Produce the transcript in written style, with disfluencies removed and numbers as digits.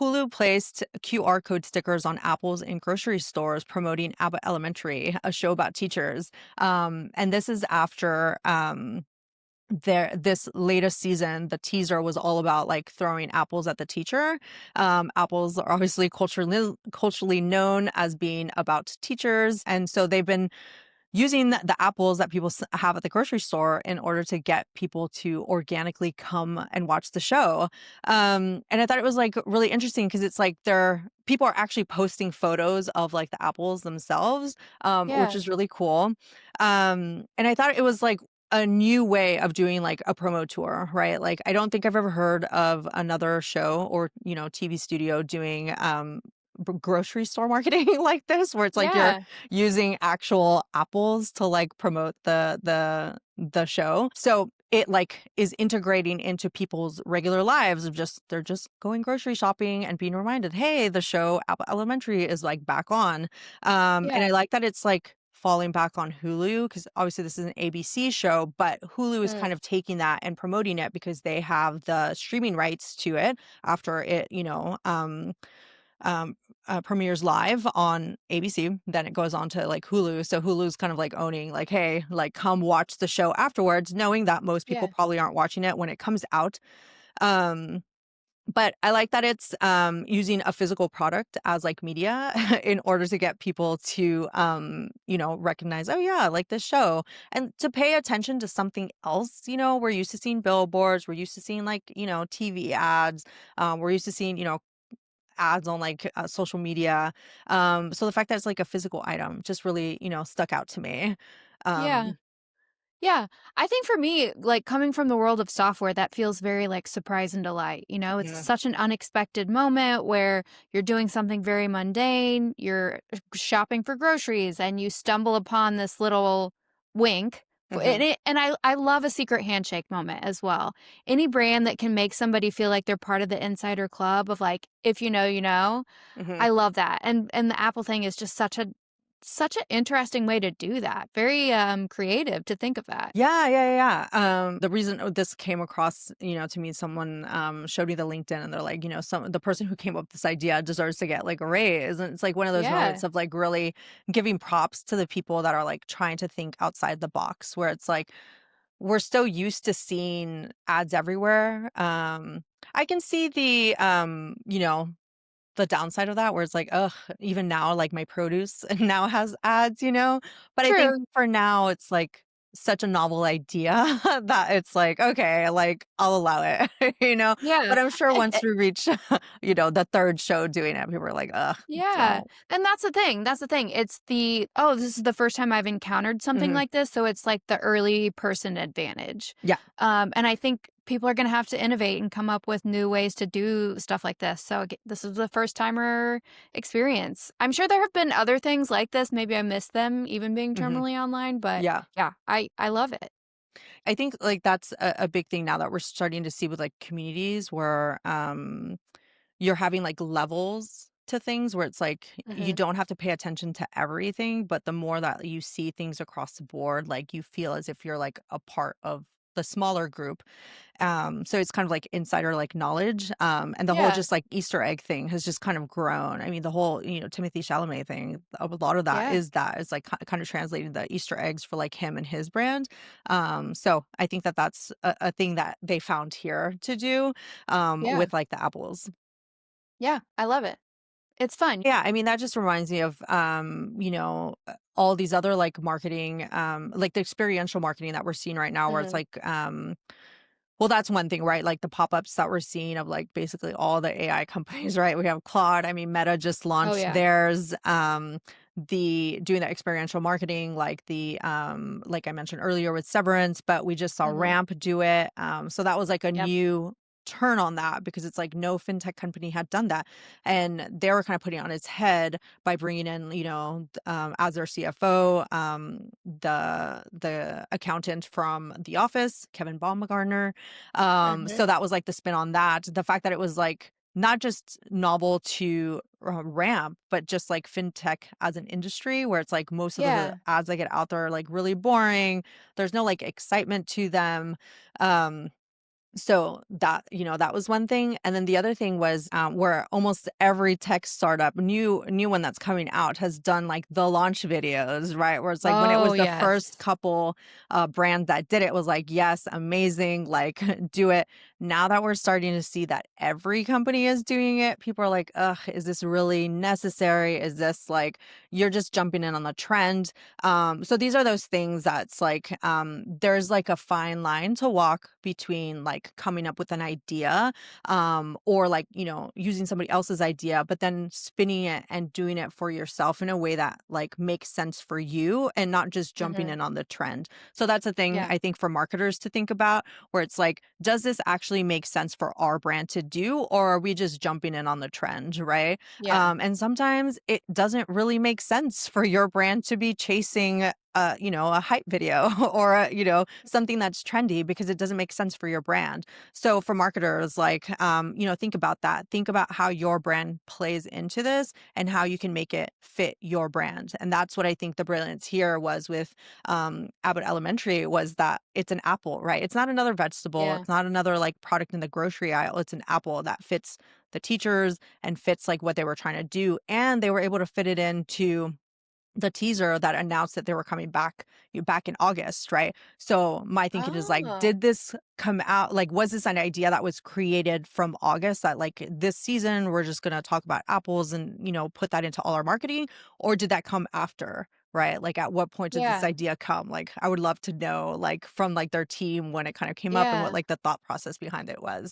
Hulu placed QR code stickers on apples in grocery stores promoting Abbott Elementary, a show about teachers. And this is after this latest season, the teaser was all about like throwing apples at the teacher. Apples are obviously culturally known as being about teachers, and so they've been using the apples that people have at the grocery store in order to get people to organically come and watch the show. And I thought it was like really interesting because it's like people are actually posting photos of like the apples themselves, which Yeah. is really cool. And I thought it was like a new way of doing like a promo tour, right? Like I don't think I've ever heard of another show or, TV studio doing grocery store marketing like this, where it's like you're Yeah. using actual apples to like promote the show. So it like is integrating into people's regular lives of just they're just going grocery shopping and being reminded, hey, the show Abbott Elementary is like back on. And Yeah. I like that it's like falling back on Hulu because obviously this is an ABC show, but Hulu is Mm. kind of taking that and promoting it because they have the streaming rights to it after it, um, premieres live on ABC, then it goes on to like Hulu. So Hulu's kind of like owning, like, hey, like come watch the show afterwards, knowing that most people Yeah. probably aren't watching it when it comes out. Um, but I like that it's using a physical product as like media in order to get people to recognize, oh yeah, like this show, and to pay attention to something else. We're used to seeing billboards, we're used to seeing like TV ads, we're used to seeing ads on like social media. So the fact that it's like a physical item just really, stuck out to me. Yeah. Um, Yeah. I think for me, like coming from the world of software, that feels very like surprise and delight. It's yeah. such an unexpected moment where you're doing something very mundane, you're shopping for groceries, and you stumble upon this little wink. Hmm. And I love a secret handshake moment as well. Any brand that can make somebody feel like they're part of the insider club of like, if you know, you know, Hmm. I love that. And the Apple thing is just such an interesting way to do that. Very, creative to think of that. Yeah, yeah, yeah. The reason this came across, to me, someone showed me the LinkedIn, and they're like, the person who came up with this idea deserves to get like a raise, and it's like one of those Yeah. moments of like really giving props to the people that are like trying to think outside the box, where it's like we're so used to seeing ads everywhere. I can see the downside of that where it's like, ugh, even now, like my produce now has ads. But I think True. for now, it's like such a novel idea that it's like, okay, like I'll allow it, you know? Yeah. But I'm sure And once we reach, the third show doing it, people are like, ugh, yeah, don't. and that's the thing, it's "Oh, this is the first time I've encountered something Hmm. like this," so it's like the early person advantage. Yeah. And I think people are gonna have to innovate and come up with new ways to do stuff like this, so this is the first timer experience. I'm sure there have been other things like this, maybe I missed them even being Hmm. terminally online, but Yeah. yeah, I love it. I think like that's a big thing now that we're starting to see with like communities where you're having like levels to things where it's like you Mhm. don't have to pay attention to everything, but the more that you see things across the board, like you feel as if you're like a part of the smaller group. So it's kind of like insider like knowledge. And the whole Yeah, just like Easter egg thing has just kind of grown. I mean, the whole, Timothy Chalamet thing, a lot of yeah, that is like kind of translating the Easter eggs for like him and his brand. So I think that that's a thing that they found here to do yeah, with like the apples. yeah, I love it. It's fun. Yeah, I mean, that just reminds me of, all these other like marketing, like the experiential marketing that we're seeing right now, where it's Mhm. like, well, that's one thing, right? Like the pop-ups that we're seeing of like basically all the AI companies, right? We have Claude. I mean, Meta just Oh, launched yeah. theirs. The doing the experiential marketing, like like I mentioned earlier with Severance, but we just saw Mhm. Ramp do it. So that was like a Yep. new turn on that because it's like no fintech company had done that, and they were kind of putting it on its head by bringing in, as their CFO, the accountant from The Office, Kevin Baumgartner. Mhm. So that was like the spin on that. The fact that it was like not just novel to ramp, but just like fintech as an industry, where it's like most of the Yeah. ads that get out there are like really boring. There's no like excitement to them. Um, So that, that was one thing, and then the other thing was, where almost every tech startup, new one that's coming out, has done, like, the launch videos, right? Where it's like when it Oh, was the first yes. couple, brands that did it was like, "Yes, amazing, like, do it." Now that we're starting to see that every company is doing it, people are like, "Ugh, is this really necessary? Is this, like, you're just jumping in on the trend?" So these are those things that's like, there's like a fine line to walk between like coming up with an idea, or like, using somebody else's idea, but then spinning it and doing it for yourself in a way that like makes sense for you and not just jumping Mhm. in on the trend. So that's a thing Yeah. I think for marketers to think about, where it's like, does this actually make sense for our brand to do, or are we just jumping in on the trend, right? Yeah. And sometimes it doesn't really make sense for your brand to be chasing a hype video or something that's trendy, because it doesn't make sense for your brand. So for marketers, like, think about that. Think about how your brand plays into this and how you can make it fit your brand. And that's what I think the brilliance here was with Abbott Elementary, was that it's an apple, right? It's not another vegetable. Yeah. It's not another like product in the grocery aisle. It's an apple that fits the teachers and fits like what they were trying to do. And they were able to fit it into the teaser that announced that they were coming back in August, right? So my thinking is like, Oh. did this come out, like, was this an idea that was created from August, that like this season we're just going to talk about apples and put that into all our marketing, or did that come after? Right? Like at what point did this Yeah. idea come? Like I would love to know like from like their team when it kind of came up and what Yeah. like the thought process behind it was.